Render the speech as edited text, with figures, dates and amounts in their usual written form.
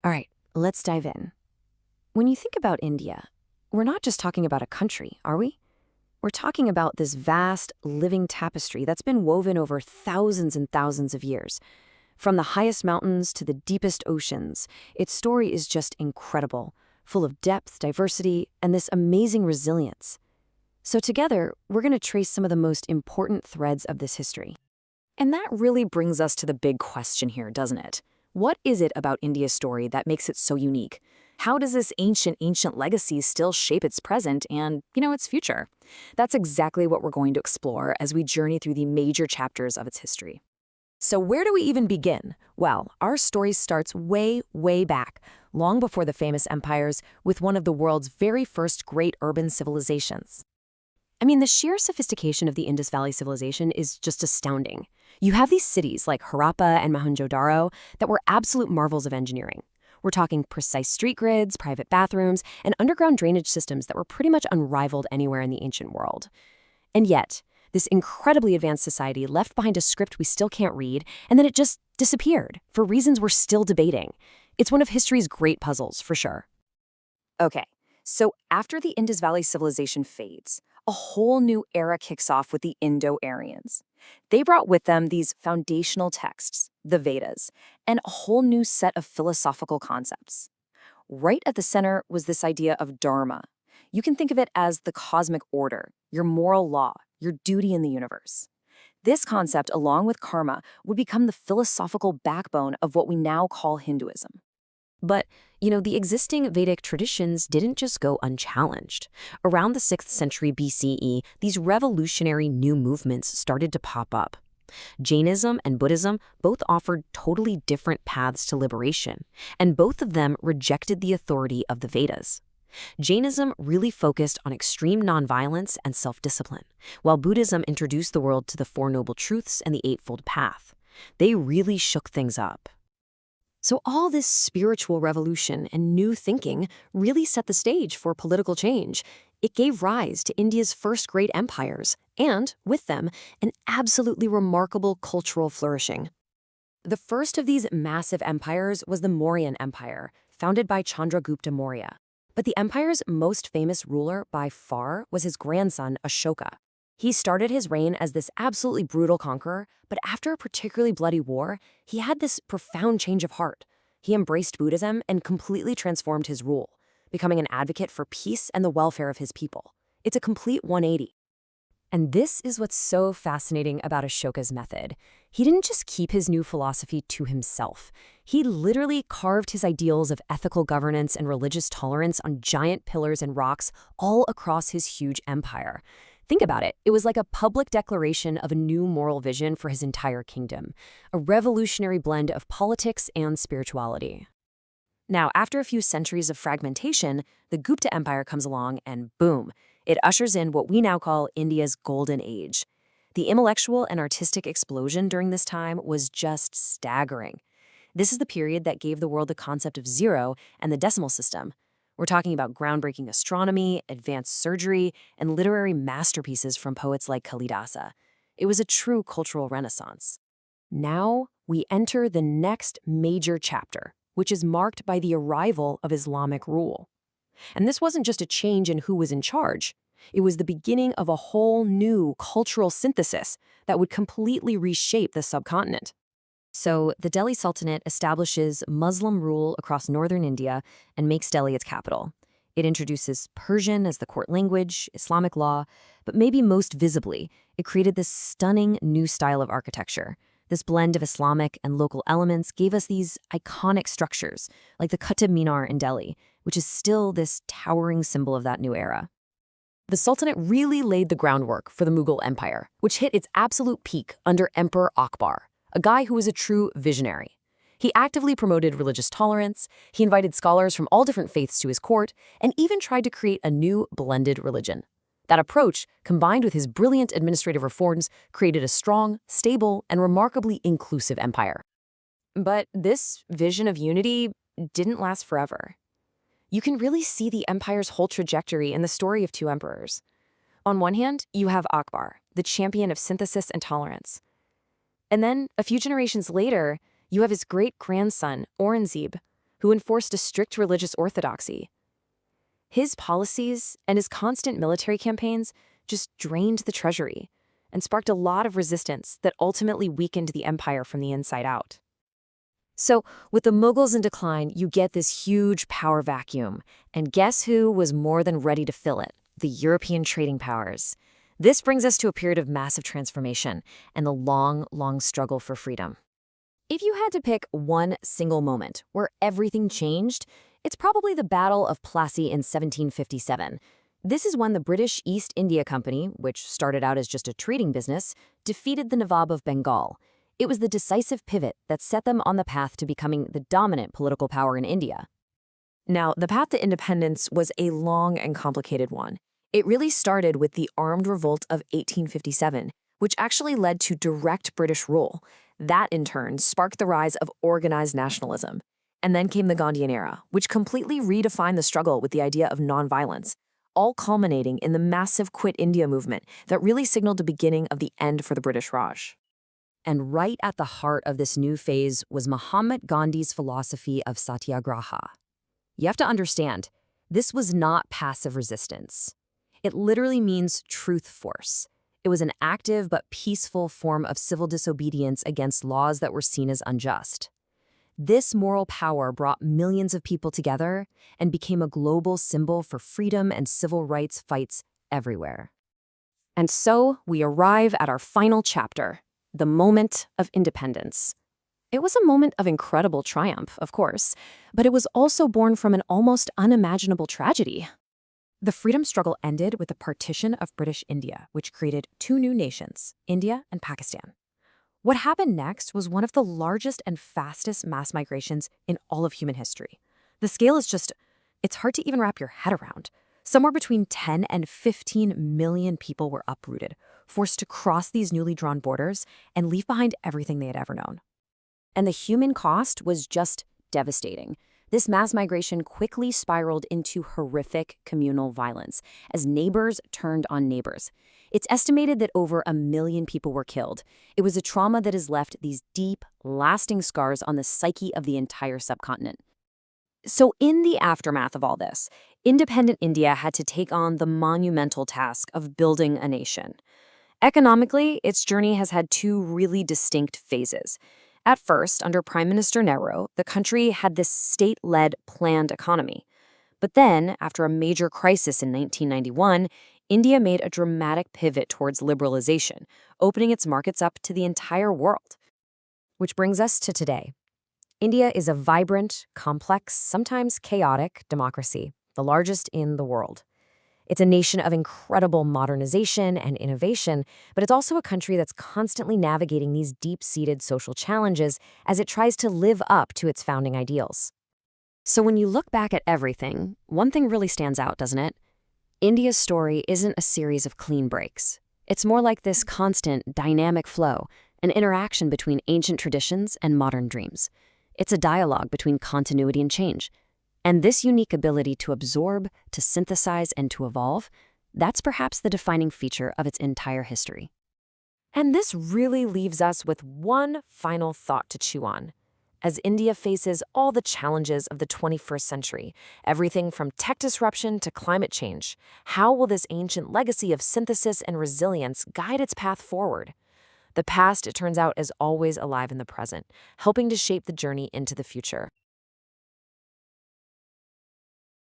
All right, let's dive in. When you think about India, we're not just talking about a country, are we? We're talking about this vast, living tapestry that's been woven over thousands and thousands of years. From the highest mountains to the deepest oceans, its story is just incredible, full of depth, diversity, and this amazing resilience. So together, we're going to trace some of the most important threads of this history. And that really brings us to the big question here, doesn't it? What is it about India's story that makes it so unique? How does this ancient legacy still shape its present and, its future? That's exactly what we're going to explore as we journey through the major chapters of its history. So where do we even begin? Well, our story starts way back, long before the famous empires, with one of the world's very first great urban civilizations. I mean, the sheer sophistication of the Indus Valley civilization is just astounding. You have these cities like Harappa and Mohenjo-daro that were absolute marvels of engineering. We're talking precise street grids, private bathrooms, and underground drainage systems that were pretty much unrivaled anywhere in the ancient world. And yet, this incredibly advanced society left behind a script we still can't read, and then it just disappeared for reasons we're still debating. It's one of history's great puzzles, for sure. Okay, so after the Indus Valley civilization fades, a whole new era kicks off with the Indo-Aryans. They brought with them these foundational texts, the Vedas, and a whole new set of philosophical concepts. Right at the center was this idea of dharma. You can think of it as the cosmic order, your moral law, your duty in the universe. This concept, along with karma, would become the philosophical backbone of what we now call Hinduism. But, the existing Vedic traditions didn't just go unchallenged. Around the 6th century BCE, these revolutionary new movements started to pop up. Jainism and Buddhism both offered totally different paths to liberation, and both of them rejected the authority of the Vedas. Jainism really focused on extreme nonviolence and self-discipline, while Buddhism introduced the world to the Four Noble Truths and the Eightfold Path. They really shook things up. So all this spiritual revolution and new thinking really set the stage for political change. It gave rise to India's first great empires, and, with them, an absolutely remarkable cultural flourishing. The first of these massive empires was the Mauryan Empire, founded by Chandragupta Maurya. But the empire's most famous ruler by far was his grandson, Ashoka. He started his reign as this absolutely brutal conqueror, but after a particularly bloody war, he had this profound change of heart. He embraced Buddhism and completely transformed his rule, becoming an advocate for peace and the welfare of his people. It's a complete 180. And this is what's so fascinating about Ashoka's method. He didn't just keep his new philosophy to himself. He literally carved his ideals of ethical governance and religious tolerance on giant pillars and rocks all across his huge empire. Think about it. It was like a public declaration of a new moral vision for his entire kingdom, a revolutionary blend of politics and spirituality. Now, after a few centuries of fragmentation, the Gupta Empire comes along and boom, it ushers in what we now call India's golden age. The intellectual and artistic explosion during this time was just staggering. This is the period that gave the world the concept of zero and the decimal system. We're talking about groundbreaking astronomy, advanced surgery, and literary masterpieces from poets like Kalidasa. It was a true cultural renaissance. Now, we enter the next major chapter, which is marked by the arrival of Islamic rule. And this wasn't just a change in who was in charge. It was the beginning of a whole new cultural synthesis that would completely reshape the subcontinent. So, the Delhi Sultanate establishes Muslim rule across northern India and makes Delhi its capital. It introduces Persian as the court language, Islamic law, but maybe most visibly, it created this stunning new style of architecture. This blend of Islamic and local elements gave us these iconic structures, like the Qutb Minar in Delhi, which is still this towering symbol of that new era. The Sultanate really laid the groundwork for the Mughal Empire, which hit its absolute peak under Emperor Akbar, a guy who was a true visionary. He actively promoted religious tolerance, he invited scholars from all different faiths to his court, and even tried to create a new blended religion. That approach, combined with his brilliant administrative reforms, created a strong, stable, and remarkably inclusive empire. But this vision of unity didn't last forever. You can really see the empire's whole trajectory in the story of two emperors. On one hand, you have Akbar, the champion of synthesis and tolerance. And then, a few generations later, you have his great-grandson, Aurangzeb, who enforced a strict religious orthodoxy. His policies and his constant military campaigns just drained the treasury and sparked a lot of resistance that ultimately weakened the empire from the inside out. So, with the Mughals in decline, you get this huge power vacuum. And guess who was more than ready to fill it? The European trading powers. This brings us to a period of massive transformation and the long, long struggle for freedom. If you had to pick one single moment where everything changed, it's probably the Battle of Plassey in 1757. This is when the British East India Company, which started out as just a trading business, defeated the Nawab of Bengal. It was the decisive pivot that set them on the path to becoming the dominant political power in India. Now, the path to independence was a long and complicated one. It really started with the Armed Revolt of 1857, which actually led to direct British rule. That, in turn, sparked the rise of organized nationalism. And then came the Gandhian era, which completely redefined the struggle with the idea of nonviolence, all culminating in the massive Quit India movement that really signaled the beginning of the end for the British Raj. And right at the heart of this new phase was Mahatma Gandhi's philosophy of satyagraha. You have to understand, this was not passive resistance. It literally means truth force. It was an active but peaceful form of civil disobedience against laws that were seen as unjust. This moral power brought millions of people together and became a global symbol for freedom and civil rights fights everywhere. And so we arrive at our final chapter, the moment of independence. It was a moment of incredible triumph, of course, but it was also born from an almost unimaginable tragedy. The freedom struggle ended with the partition of British India, which created two new nations, India and Pakistan. What happened next was one of the largest and fastest mass migrations in all of human history. The scale is it's hard to even wrap your head around. Somewhere between 10 and 15 million people were uprooted, forced to cross these newly drawn borders and leave behind everything they had ever known. And the human cost was just devastating. This mass migration quickly spiraled into horrific communal violence as neighbors turned on neighbors. It's estimated that over 1 million people were killed. It was a trauma that has left these deep, lasting scars on the psyche of the entire subcontinent. So in the aftermath of all this, independent India had to take on the monumental task of building a nation. Economically, its journey has had two really distinct phases. At first, under Prime Minister Nehru, the country had this state-led planned economy. But then, after a major crisis in 1991, India made a dramatic pivot towards liberalization, opening its markets up to the entire world. Which brings us to today. India is a vibrant, complex, sometimes chaotic democracy, the largest in the world. It's a nation of incredible modernization and innovation, but it's also a country that's constantly navigating these deep-seated social challenges as it tries to live up to its founding ideals. So when you look back at everything, one thing really stands out, doesn't it? India's story isn't a series of clean breaks. It's more like this constant, dynamic flow, an interaction between ancient traditions and modern dreams. It's a dialogue between continuity and change. And this unique ability to absorb, to synthesize, and to evolve, that's perhaps the defining feature of its entire history. And this really leaves us with one final thought to chew on. As India faces all the challenges of the 21st century, everything from tech disruption to climate change, how will this ancient legacy of synthesis and resilience guide its path forward? The past, it turns out, is always alive in the present, helping to shape the journey into the future.